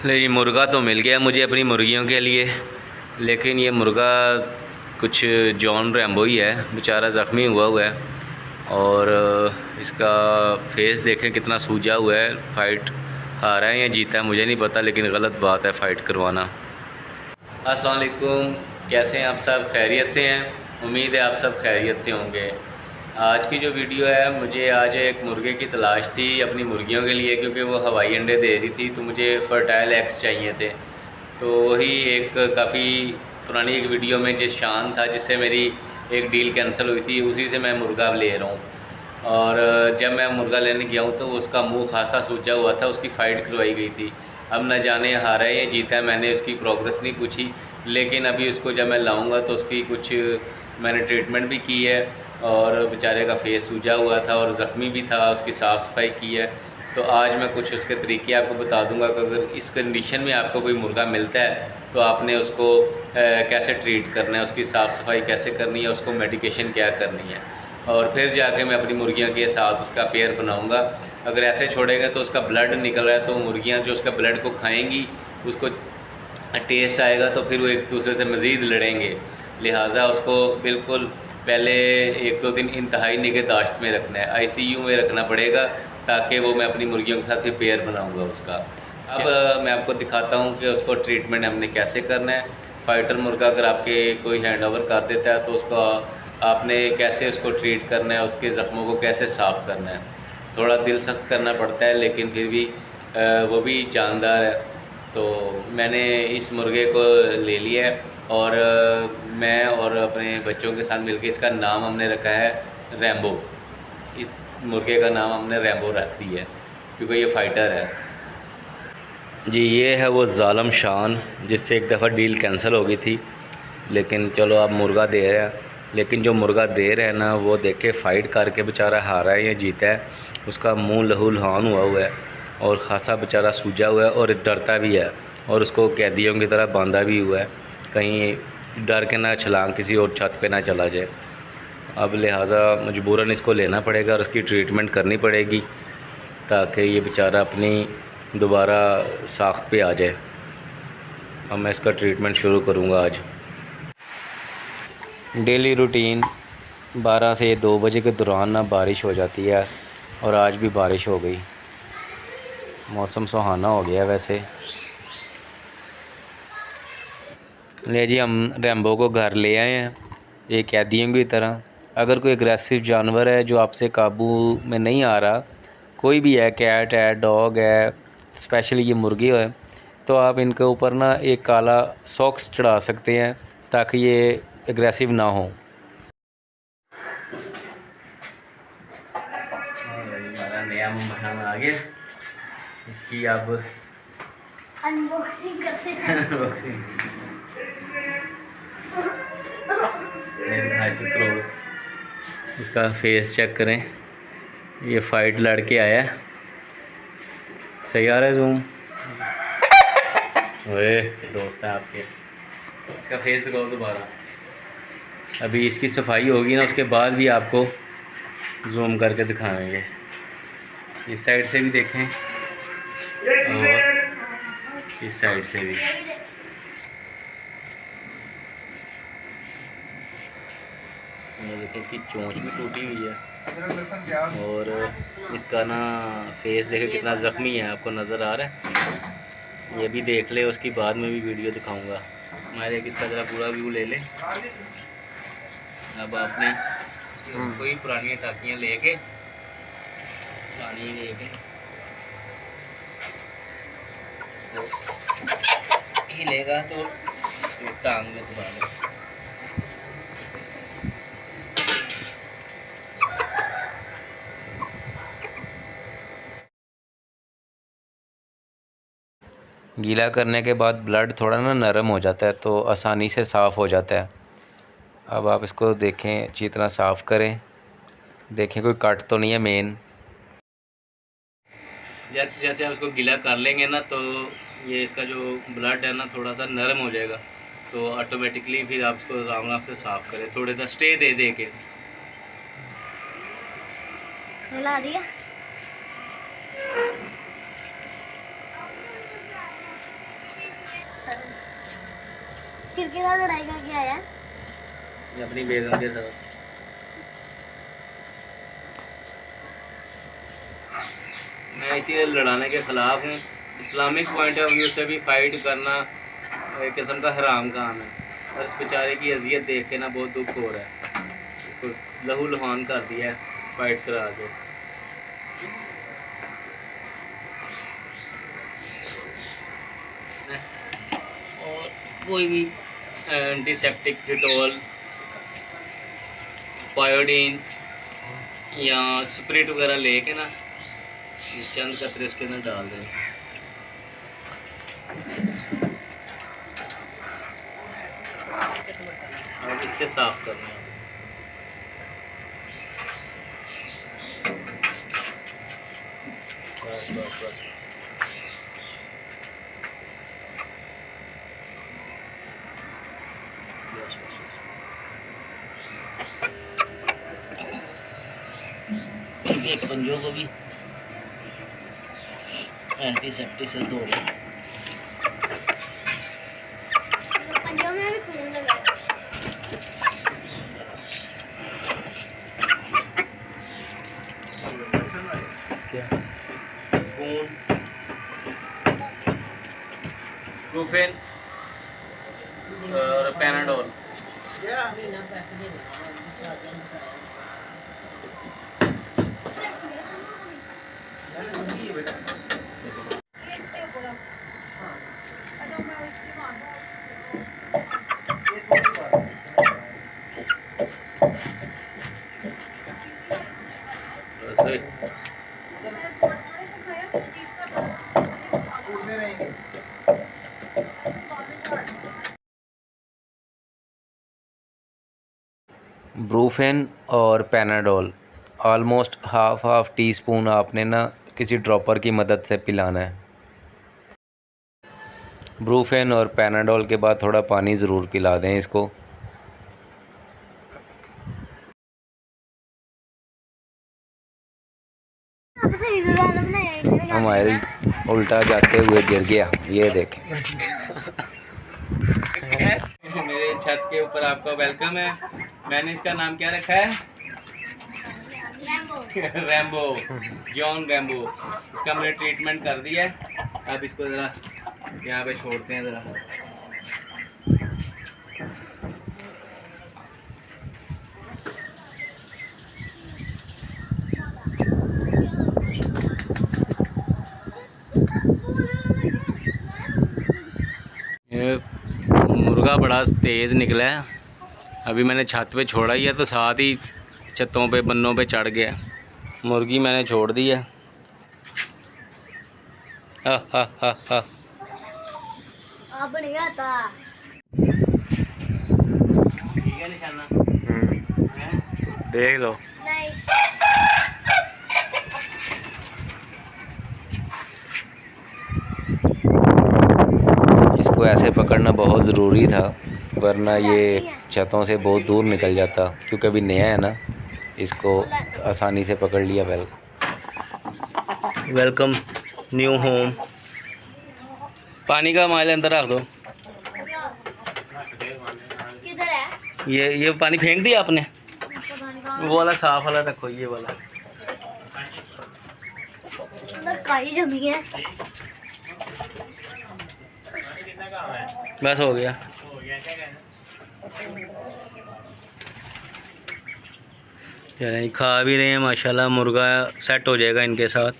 लेकिन मुर्गा तो मिल गया मुझे अपनी मुर्गियों के लिए, लेकिन ये मुर्गा कुछ जॉन रैम्बो ही है, बेचारा ज़ख्मी हुआ हुआ है। और इसका फेस देखें कितना सूजा हुआ है। फ़ाइट हारा है या जीता है मुझे नहीं पता, लेकिन गलत बात है फ़ाइट करवाना। अस्सलाम वालेकुम, कैसे हैं आप सब? खैरियत से हैं? उम्मीद है आप सब खैरियत से होंगे। आज की जो वीडियो है, मुझे आज एक मुर्गे की तलाश थी अपनी मुर्गियों के लिए, क्योंकि वो हवाई अंडे दे रही थी तो मुझे फर्टाइल एग्स चाहिए थे। तो वही एक काफ़ी पुरानी एक वीडियो में जिस शान था जिससे मेरी एक डील कैंसिल हुई थी, उसी से मैं मुर्गा ले रहा हूँ। और जब मैं मुर्गा लेने गया हूँ तो उसका मुंह खासा सूजा हुआ था, उसकी फ़ाइट करवाई गई थी। अब न जाने हारा है या जीता है, मैंने उसकी प्रोग्रेस नहीं पूछी, लेकिन अभी उसको जब मैं लाऊंगा तो उसकी कुछ मैंने ट्रीटमेंट भी की है। और बेचारे का फेस सूजा हुआ था और ज़ख्मी भी था, उसकी साफ़ सफाई की है। तो आज मैं कुछ उसके तरीके आपको बता दूंगा कि अगर इस कंडीशन में आपको कोई मुर्गा मिलता है तो आपने उसको कैसे ट्रीट करना है, उसकी साफ़ सफाई कैसे करनी है, उसको मेडिकेशन क्या करनी है, और फिर जाके मैं अपनी मुर्गियों के साथ उसका पेयर बनाऊंगा। अगर ऐसे छोड़ेगा तो उसका ब्लड निकल रहा है तो मुर्गियां जो उसका ब्लड को खाएंगी उसको टेस्ट आएगा तो फिर वो एक दूसरे से मज़ीद लड़ेंगे। लिहाजा उसको बिल्कुल पहले 1-2 दिन इंतहाई निगहदाश्त में रखना है, आईसीयू में रखना पड़ेगा, ताकि वो मैं अपनी मुर्गियों के साथ फिर पेयर बनाऊंगा उसका। अब मैं आपको दिखाता हूँ कि उसको ट्रीटमेंट हमने कैसे करना है। फ़ाइटर मुर्गा अगर आपके कोई हैंड ओवर कर देता है तो उसका आपने कैसे उसको ट्रीट करना है, उसके ज़ख्मों को कैसे साफ़ करना है। थोड़ा दिल सख्त करना पड़ता है, लेकिन फिर भी वो भी जानदार है। तो मैंने इस मुर्गे को ले लिया है और मैं और अपने बच्चों के साथ मिलकर इसका नाम हमने रखा है रैम्बो। इस मुर्गे का नाम हमने रैम्बो रख दिया है क्योंकि ये फ़ाइटर है जी। ये है वो ज़ालम शान जिससे एक दफ़ा डील कैंसिल हो गई थी, लेकिन चलो आप मुर्गा दे रहे हैं। लेकिन जो मुर्गा दे रहे हैं ना, वो देखे फ़ाइट करके बेचारा हारा है या जीता है। उसका मुंह लहू लुहान हुआ है और ख़ासा बेचारा सूजा हुआ है और डरता भी है, और उसको कैदियों की तरह बांधा भी हुआ है, कहीं डर के ना छलांग किसी और छत पे ना चला जाए। अब लिहाजा मजबूरन इसको लेना पड़ेगा और उसकी ट्रीटमेंट करनी पड़ेगी ताकि ये बेचारा अपनी दोबारा साख्त पे आ जाए। अब मैं इसका ट्रीटमेंट शुरू करूँगा। आज डेली रूटीन 12 से 2 बजे के दौरान ना बारिश हो जाती है, और आज भी बारिश हो गई। मौसम सुहाना हो गया वैसे। ले जी, हम रैम्बो को घर ले आए हैं एक कैदियों की तरह। अगर कोई एग्रेसिव जानवर है जो आपसे काबू में नहीं आ रहा, कोई भी है, कैट है, डॉग है, स्पेशली ये मुर्गी है, तो आप इनके ऊपर ना एक काला सॉक्स चढ़ा सकते हैं ताकि ये एग्रेसिव ना हो। हमारा नया मेहमान आ गया, इसकी अब अनबॉक्सिंग करते हैं। अनबॉक्सिंग इसका फेस चेक करें। ये फ़ाइट लड़के आया है, सही आ रहा है जूम। ओए दोस्त है आपके, इसका फेस दिखाओ दोबारा। अभी इसकी सफाई होगी ना, उसके बाद भी आपको जूम करके दिखाएंगे। इस साइड से भी देखें और इस साइड से भी। देखिए इसकी चोंच भी टूटी हुई है, और इसका ना फेस देखे कितना ज़ख्मी है, आपको नज़र आ रहा है। ये भी देख ले, उसकी बाद में भी वीडियो दिखाऊंगा। मैं देख इसका ज़रा पूरा व्यू ले ले। अब आपने कोई पुरानी टाकियाँ लेके हिलेगा तो टांग में दोबारा। गीला करने के बाद ब्लड थोड़ा ना नरम हो जाता है तो आसानी से साफ़ हो जाता है। अब आप इसको देखें, अच्छी तरह साफ़ करें, देखें कोई कट तो नहीं है मेन। जैसे जैसे आप इसको गीला कर लेंगे ना, तो ये इसका जो ब्लड है ना थोड़ा सा नरम हो जाएगा, तो ऑटोमेटिकली फिर आप इसको आराम से साफ़ करें, थोड़े सा स्टे दे दे के। मिला दिया। किरकिरा लड़ाई करके आया अपनी बेगम के साथ। मैं इसीलिए लड़ाने के ख़िलाफ़ हूँ। इस्लामिक पॉइंट ऑफ व्यू से भी फ़ाइट करना एक किस्म का हराम काम है। और इस बेचारे की अजियत देख के ना बहुत दुख हो रहा है। इसको लहू लुहान कर दिया है फ़ाइट करा के। और कोई भी एंटीसेप्टिक डिटॉल, पायोडीन या स्प्रिट वगैरह लेके ना चंद कतरे इसके अंदर डाल दें। और इससे साफ करना है। बस बस बस बस। एक पंजों को भी एंटीसेप्टिक से धो लें। पंजों में भी खून लगा क्या स्पून ब्रूफेन और पैनाडोल। ब्रूफेन और Panadol almost half tea spoon आपने ना किसी ड्रॉपर की मदद से पिलाना है। ब्रूफेन और पैनाडोल के बाद थोड़ा पानी ज़रूर पिला दें इसको। हमारे उल्टा जाते हुए गिर गया, ये देखें। मेरे छत के ऊपर आपका वेलकम है। मैंने इसका नाम क्या रखा है? Rambo, John Rambo. इसका मैंने ट्रीटमेंट कर दिया है। अब इसको ज़रा यहाँ पे छोड़ते हैं ज़रा। ये मुर्गा बड़ा तेज़ निकला है। अभी मैंने छत पे छोड़ा ही है तो साथ ही छतों पे बन्नों पे चढ़ गया। मुर्गी मैंने छोड़ दी है। अब नहीं आता। ठीक है निशाना, देख लो। नहीं इसको ऐसे पकड़ना बहुत ज़रूरी था, वरना ये छतों से बहुत दूर निकल जाता। क्योंकि अभी नया है ना, इसको आसानी से पकड़ लिया। Welcome new home. पानी का माइल अंदर रख दो। किधर है? ये पानी फेंक दिया आपने? वो वाला साफ वाला रखो, ये वाला। अंदर काई जमी है। बस हो गया। चलें, खा भी रहे हैं माशाल्लाह। मुर्गा सेट हो जाएगा इनके साथ।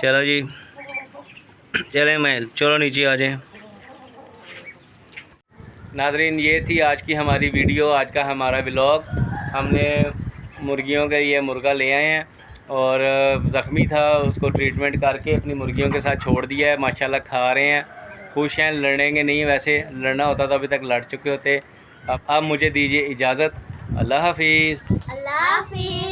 चलो जी, चलो नीचे आ जाएं। नाज़रीन, ये थी आज की हमारी वीडियो, आज का हमारा व्लॉग। हमने मुर्गियों के लिए मुर्गा ले आए हैं और ज़ख्मी था, उसको ट्रीटमेंट करके अपनी मुर्गियों के साथ छोड़ दिया है। माशाल्लाह खा रहे हैं, खुश हैं। लड़ेंगे नहीं, वैसे लड़ना होता तो अभी तक लड़ चुके होते। अब मुझे दीजिए इजाज़त। अल्लाह हाफिज़। अल्लाह हाफिज़।